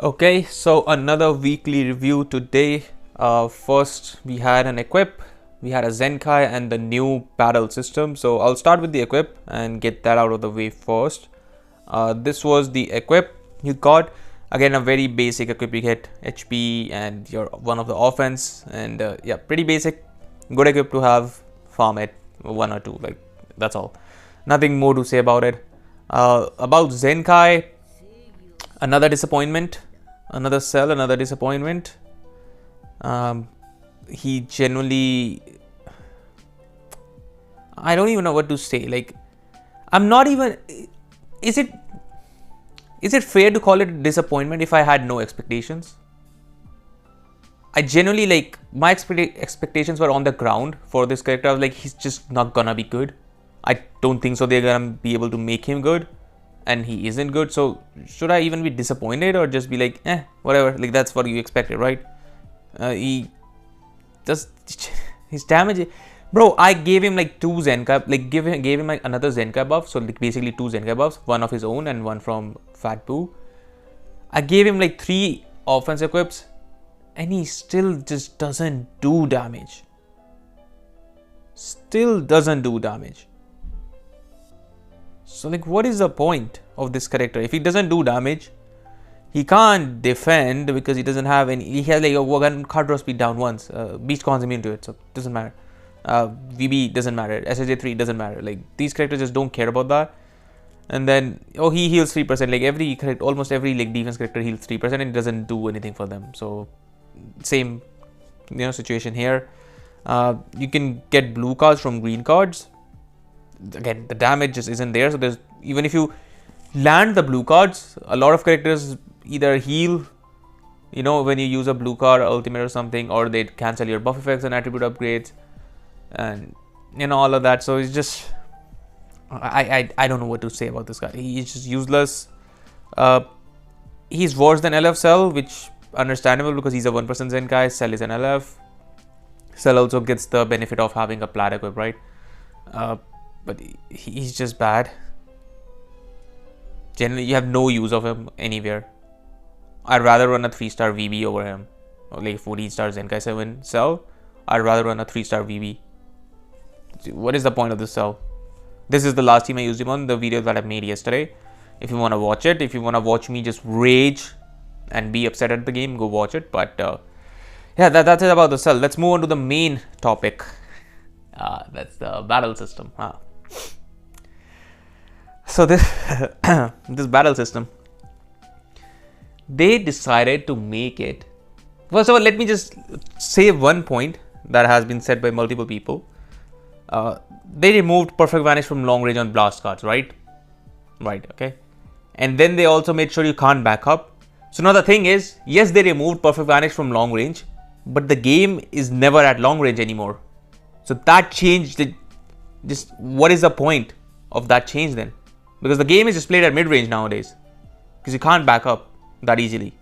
Okay, so another weekly review today. First, we had an equip, we had a Zenkai, and the new battle system. So I'll start with the equip and get that out of the way first. This was the equip you got. Again, a very basic equip. You get HP and your one of the offense, and yeah, pretty basic. Good equip to have. Farm it one or two, like that's all. Nothing more to say about it. About Zenkai, another disappointment. Another sell, another disappointment. He genuinely, I don't even know what to say. Like, I'm not even. Is it fair to call it a disappointment if I had no expectations? I genuinely, like, my expectations were on the ground for this character. I was like, he's just not gonna be good. I don't think so. They're gonna be able to make him good, and he isn't good. So should I even be disappointed or just be like, whatever? Like, that's what you expected, right? He just his damage, bro. I gave him like 2 Zenkai, like gave him like another Zenkai buff. So like basically 2 Zenkai buffs, one of his own and one from Fat Poo. I gave him like 3 offense equips, and he still just doesn't do damage. Still doesn't do damage. So like, what is the point of this character if he doesn't do damage? He can't defend because he doesn't have any. He has like a card draw speed down once. Beast Con's immune to it, so it doesn't matter. VB doesn't matter. SSJ3 doesn't matter. Like, these characters just don't care about that. And then he heals 3%. Like almost every like defense character heals 3%, and it doesn't do anything for them. So same situation here. You can get blue cards from green cards. Again, the damage just isn't there. So there's, even if you land the blue cards, a lot of characters either heal, when you use a blue card ultimate or something, or they cancel your buff effects and attribute upgrades, and all of that. So it's just, I don't know what to say about this guy. He's just useless. He's worse than LF Cell, which understandable because he's a 1% Zenkai. Cell is an LF. Cell also gets the benefit of having a plat equip, right? But he's just bad. Generally, you have no use of him anywhere. I'd rather run a 3-star VB over him. Or like 14-star Zenkai 7 Cell. I'd rather run a 3-star VB. What is the point of this cell? This is the last team I used him on, the video that I made yesterday. If you want to watch it, if you want to watch me just rage and be upset at the game, go watch it. But yeah, that's it about the cell. Let's move on to the main topic. That's the battle system. So this this battle system, they decided to make it. First of all, let me just say one point that has been said by multiple people. They removed Perfect Vanish from long range on blast cards, right? Right, okay. And then they also made sure you can't back up. So now the thing is, yes, they removed Perfect Vanish from long range, but the game is never at long range anymore. So that changed. Just what is the point of that change then? Because the game is just played at mid range nowadays, because you can't back up that easily.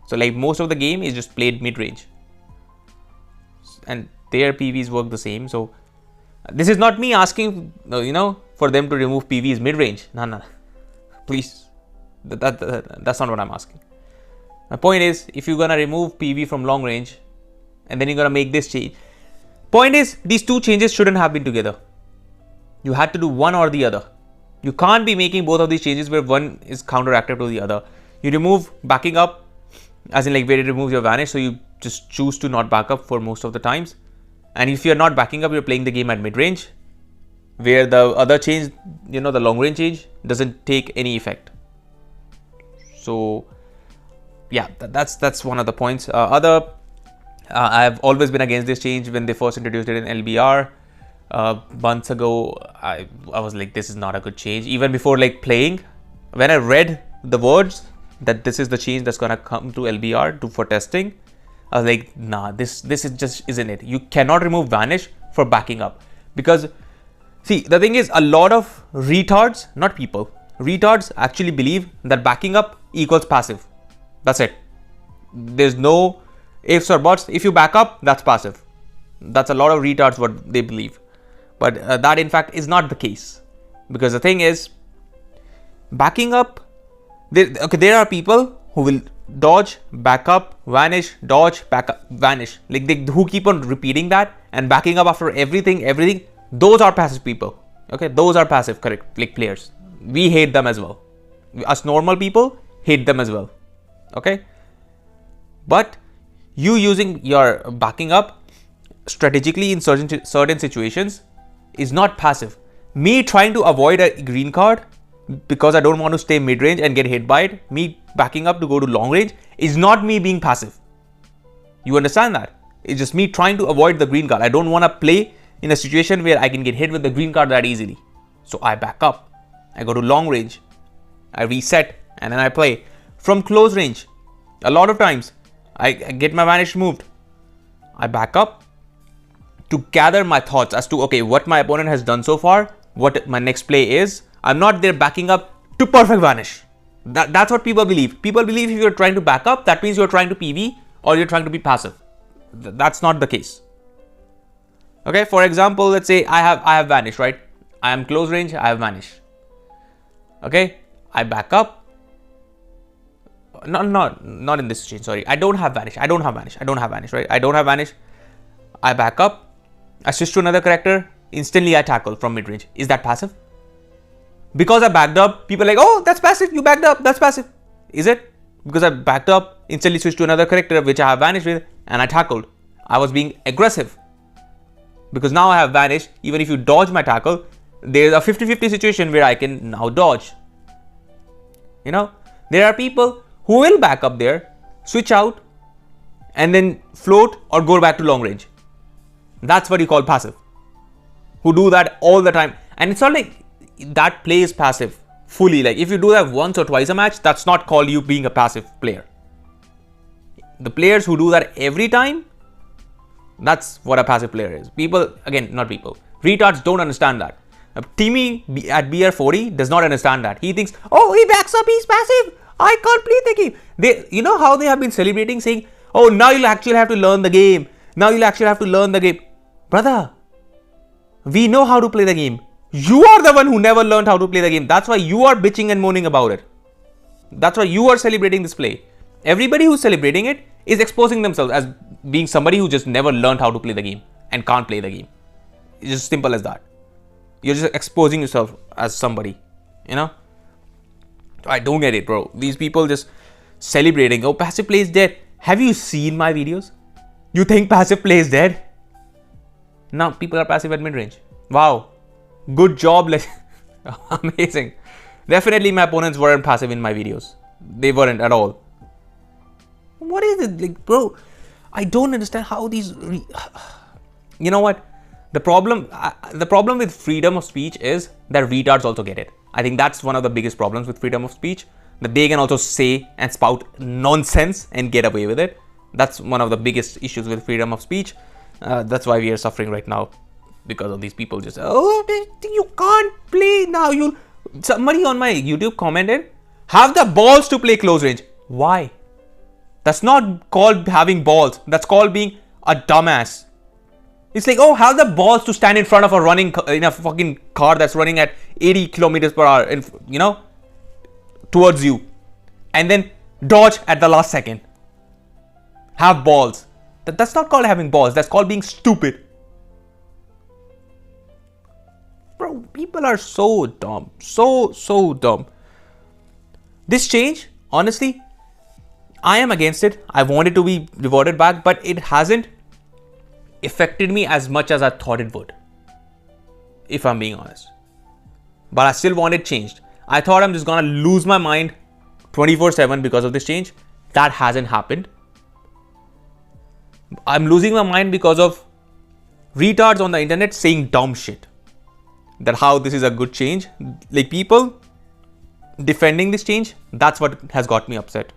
So like most of the game is just played mid range, and their PVs work the same. So this is not me asking, for them to remove PVs mid range. No, please, that's not what I'm asking. My point is, if you're gonna remove PV from long range, and then you're gonna make this change. Point is, these two changes shouldn't have been together. You had to do one or the other. You can't be making both of these changes where one is counteractive to the other. You remove backing up, as in like where it removes your vanish, so you just choose to not back up for most of the times. And if you're not backing up, you're playing the game at mid range, where the other change, the long range change, doesn't take any effect. So yeah, that's one of the points. I've always been against this change when they first introduced it in LBR. Months ago, I was like, this is not a good change. Even before like playing, when I read the words that this is the change that's gonna come to LBR for testing, I was like, nah, this is just isn't it. You cannot remove vanish for backing up, because see, the thing is, a lot of retards, not people, retards actually believe that backing up equals passive. That's it. There's no ifs or buts. If you back up, that's passive. That's a lot of retards what they believe. But that in fact is not the case, because the thing is, backing up, there are people who will dodge, back up, vanish, dodge, back up, vanish. Like they who keep on repeating that and backing up after everything. Those are passive people. Okay, those are passive, correct? Like players. We hate them as well. Us normal people hate them as well. Okay, but you using your backing up strategically in certain situations is not passive. Me trying to avoid a green card because I don't want to stay mid-range and get hit by it, me backing up to go to long range is not me being passive. You understand that? It's just me trying to avoid the green card. I don't want to play in a situation where I can get hit with the green card that easily. So I back up, I go to long range, I reset, and then I play. From close range, a lot of times I get my vanish moved. I back up to gather my thoughts as to, okay, what my opponent has done so far, what my next play is. I'm not there backing up to perfect vanish. That's what people believe. People believe if you're trying to back up, that means you're trying to PV or you're trying to be passive. That's not the case. Okay, for example, let's say I have vanish, right? I am close range, I have vanish. Okay, I back up. Not in this situation, sorry. I don't have vanish, right? I don't have vanish. I back up, I switch to another character, instantly I tackle from mid-range. Is that passive? Because I backed up, people are like, oh, that's passive, you backed up, that's passive. Is it? Because I backed up, instantly switched to another character which I have vanished with, and I tackled. I was being aggressive. Because now I have vanished, even if you dodge my tackle, there's a 50-50 situation where I can now dodge. You know, there are people who will back up there, switch out, and then float or go back to long range. That's what you call passive. Who do that all the time. And it's not like that play is passive fully. Like if you do that once or twice a match, that's not called you being a passive player. The players who do that every time, that's what a passive player is. People, again, not people, retards don't understand that. Timmy at BR40 does not understand that. He thinks, oh, he backs up, he's passive, I can't play the game. You know how they have been celebrating, saying, oh, now you'll actually have to learn the game. Brother, we know how to play the game. You are the one who never learned how to play the game. That's why you are bitching and moaning about it. That's why you are celebrating this play. Everybody who's celebrating it is exposing themselves as being somebody who just never learned how to play the game and can't play the game. It's just simple as that. You're just exposing yourself as somebody, you know. I don't get it, bro. These people just celebrating, oh, passive play is dead. Have you seen my videos? You think passive play is dead? Now people are passive at mid-range. Wow. Good job. Amazing. Definitely my opponents weren't passive in my videos. They weren't at all. What is it? Like, bro, I don't understand how these... You know what? The problem with freedom of speech is that retards also get it. I think that's one of the biggest problems with freedom of speech, that they can also say and spout nonsense and get away with it. That's one of the biggest issues with freedom of speech. That's why we are suffering right now, because of these people just, oh, you can't play now. Somebody on my YouTube commented, have the balls to play close range. Why? That's not called having balls. That's called being a dumbass. It's like, oh, have the balls to stand in front of a running in a fucking car that's running at 80 kilometers per hour, and you know, towards you, and then dodge at the last second. Have balls. That's not called having balls. That's called being stupid. Bro, people are so dumb. So dumb. This change, honestly, I am against it. I want it to be reverted back, but it hasn't affected me as much as I thought it would, if I'm being honest. But I still want it changed. I thought I'm just gonna lose my mind 24/7 because of this change. That hasn't happened. I'm losing my mind because of retards on the internet saying dumb shit. That how this is a good change. Like people defending this change, that's what has got me upset.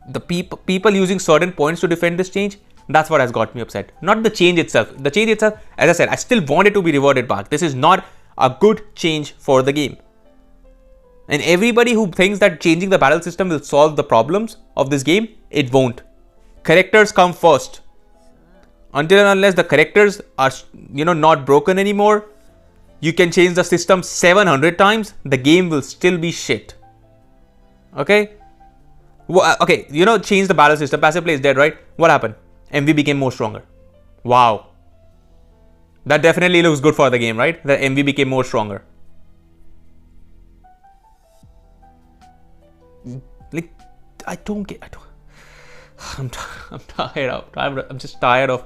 The people using certain points to defend this change, that's what has got me upset. Not the change itself. The change itself, as I said, I still want it to be reverted back. This is not a good change for the game. And everybody who thinks that changing the battle system will solve the problems of this game, it won't. Characters come first. Until and unless the characters are, not broken anymore, you can change the system 700 times, the game will still be shit. Okay? Okay, change the battle system. Passive play is dead, right? What happened? MV became more stronger. Wow. That definitely looks good for the game, right? The MV became more stronger. Like, I'm just tired of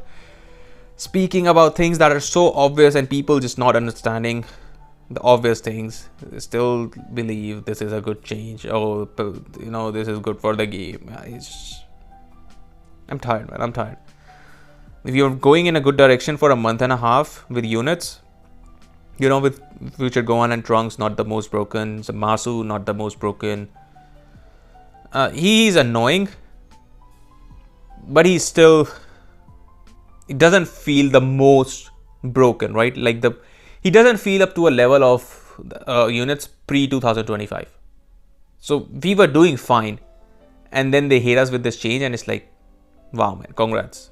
speaking about things that are so obvious and people just not understanding the obvious things. They still believe this is a good change. Oh, this is good for the game. I'm tired, man. I'm tired. If you're going in a good direction for a month and a half with units, with Future Gohan and Trunks not the most broken, Masu not the most broken. He's annoying, but he's still, it doesn't feel the most broken, right? Like he doesn't feel up to a level of units pre 2025. So we were doing fine, and then they hate us with this change, and it's like, wow, man, congrats.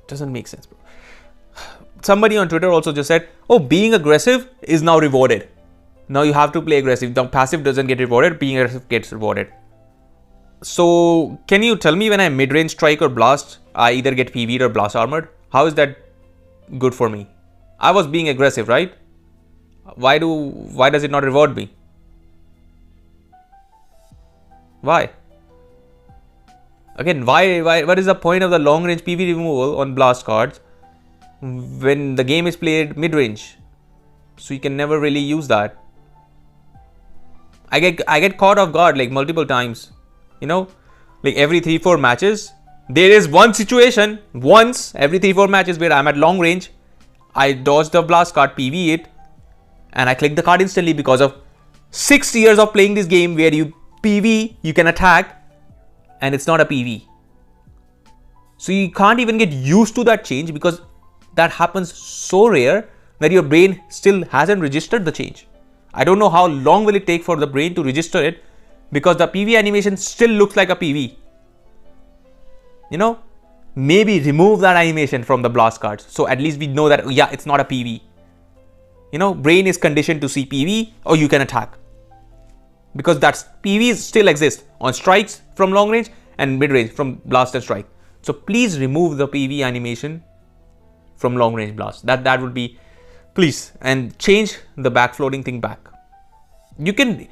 Doesn't make sense, bro. Somebody on Twitter also just said, oh, being aggressive is now rewarded. Now you have to play aggressive. The passive doesn't get rewarded, being aggressive gets rewarded. So can you tell me when I mid-range strike or blast, I either get PV'd or blast armored? How is that good for me? I was being aggressive, right? Why does it not reward me? Why? Again, what is the point of the long range PV removal on blast cards when the game is played mid-range? So you can never really use that. I get caught off guard like multiple times. Like every 3-4 matches, there is one situation once every 3-4 matches where I'm at long range, I dodge the blast card, PV it, and I click the card instantly because of 6 years of playing this game where you PV, you can attack, and it's not a PV. So you can't even get used to that change because that happens so rare that your brain still hasn't registered the change. I don't know how long will it take for the brain to register it because the PV animation still looks like a PV. Maybe remove that animation from the blast cards. So at least we know that, yeah, it's not a PV. Brain is conditioned to see PV or you can attack. Because that's PVs still exist on strikes from long range and mid range from blast and strike. So please remove the PV animation from long range blast. That would be, please, and change the backfloating thing back. You can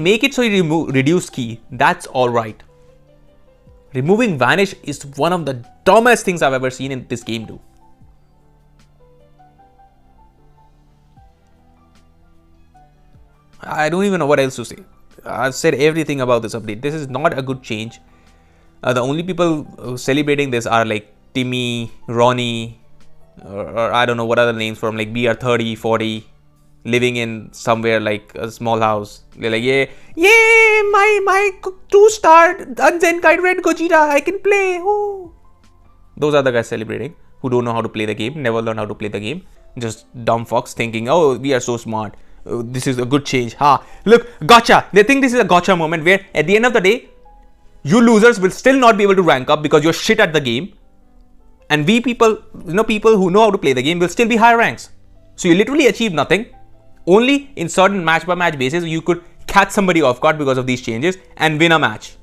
make it so you reduce ki. That's all right. Removing vanish is one of the dumbest things I've ever seen in this game do. I don't even know what else to say. I've said everything about this update. This is not a good change. The only people celebrating this are like Timmy, Ronnie, or I don't know what other names from, like BR 30, 40, living in somewhere like a small house. They're like, yeah, my 2-star Zenkai Red Gogeta, I can play. Oh. Those are the guys celebrating who don't know how to play the game, never learn how to play the game. Just dumb fucks thinking, oh, we are so smart. This is a good change. Look, gotcha. They think this is a gotcha moment where at the end of the day, you losers will still not be able to rank up because you're shit at the game. And we people, people who know how to play the game will still be higher ranks. So you literally achieve nothing. Only in certain match by match basis, you could catch somebody off guard because of these changes and win a match.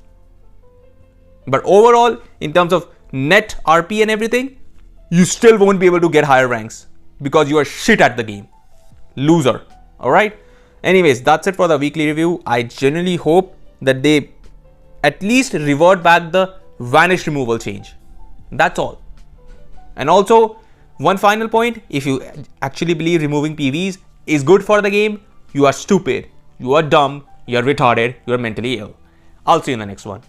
But overall, in terms of net RP and everything, you still won't be able to get higher ranks because you are shit at the game. Loser. Alright. Anyways, that's it for the weekly review. I genuinely hope that they at least revert back the vanish removal change. That's all. And also, one final point, if you actually believe removing PVs is good for the game, you are stupid, you are dumb, you are retarded, you are mentally ill. I'll see you in the next one.